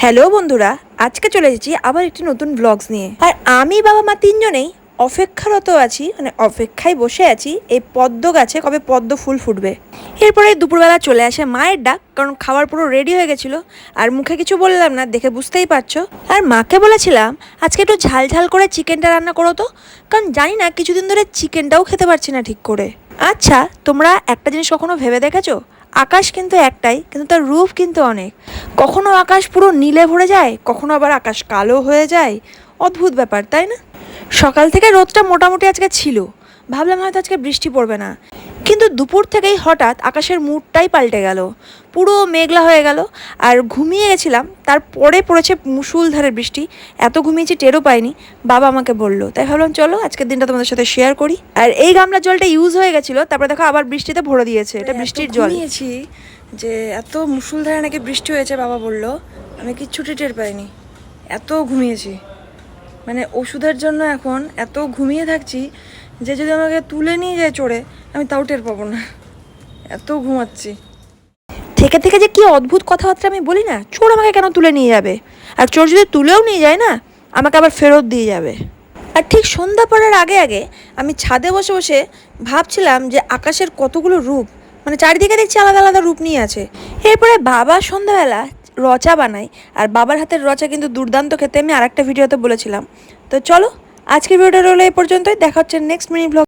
Hello বন্ধুরা, আজকে চলে এসেছি আবার একটি নতুন ব্লগস নিয়ে। আর আমি বাবা মা তিনজনেই অপেক্ষারত আছি, মানে অপেক্ষায় বসে আছি এই পদ্ম গাছে কবে পদ্ম ফুল ফুটবে। এরপরে দুপুরবেলা চলে আসে মায়ের ডাক, কারণ খাবার পুরো রেডি হয়ে গেছিলো। আর মুখে কিছু বললাম না, দেখে বুঝতেই পারছো। আর মাকে বলেছিলাম আজকে একটু ঝাল ঝাল করে চিকেনটা রান্না করো তো, কারণ জানি না কিছুদিন ধরে চিকেনটাও খেতে পারছি না ঠিক করে। আচ্ছা, তোমরা একটা জিনিস কখনো ভেবে দেখেছো? আকাশ কিন্তু একটাই, কিন্তু তার রূপ কিন্তু অনেক। কখনো আকাশ পুরো নীলে ভরে যায়, কখনো আবার আকাশ কালো হয়ে যায়। অদ্ভুত ব্যাপার, তাই না? সকাল থেকে রোদটা মোটামুটি আজকে ছিল, ভাবলাম হয়তো আজকে বৃষ্টি পড়বে না, কিন্তু দুপুর থেকেই হঠাৎ আকাশের মুডটাই পাল্টে গেল, পুরো মেঘলা হয়ে গেল। আর ঘুমিয়ে গেছিলাম, তারপরে পড়েছে মুষলধারে বৃষ্টি। এত ঘুমিয়েছি টেরও পাইনি, বাবা আমাকে বললো, তাই ভাবলাম চলো আজকের দিনটা তোমাদের সাথে শেয়ার করি। আর এই গামলার জলটা ইউজ হয়ে গেছিলো, তারপরে দেখো আবার বৃষ্টিতে ভরে দিয়েছে, এটা বৃষ্টির জল। ঘুমিয়েছি যে এত মুষলধারে নাকি বৃষ্টি হয়েছে, বাবা বললো, আমি কিচ্ছুটি টের পাইনি, এত ঘুমিয়েছি। মানে ওষুধের জন্য এখন এত ঘুমিয়ে থাকছি যে যদি আমাকে তুলে নিয়ে যায় চড়ে, আমি তাও টের পাবো না, এত ঘুমাচ্ছি। থেকে থেকে যে কি অদ্ভুত কথাবার্তা আমি বলি না, চোর আমাকে কেন তুলে নিয়ে যাবে? আর চোর যদি তুলেও নিয়ে যায় না, আমাকে আবার ফেরত দিয়ে যাবে। আর ঠিক সন্ধ্যা পড়ার আগে আগে আমি ছাদে বসে বসে ভাবছিলাম যে আকাশের কতগুলো রূপ, মানে চারিদিকে দেখছি আলাদা আলাদা রূপ নিয়ে আছে। এরপরে বাবা সন্ধ্যাবেলা রচা বানায়, আর বাবার হাতের রচা কিন্তু দুর্দান্ত খেতে, আমি আরেকটা ভিডিওতে বলেছিলাম। তো চলো, আজকের ভিডিওটা রইলো এই পর্যন্তই, দেখা হচ্ছে নেক্সট মিনি ব্লগ।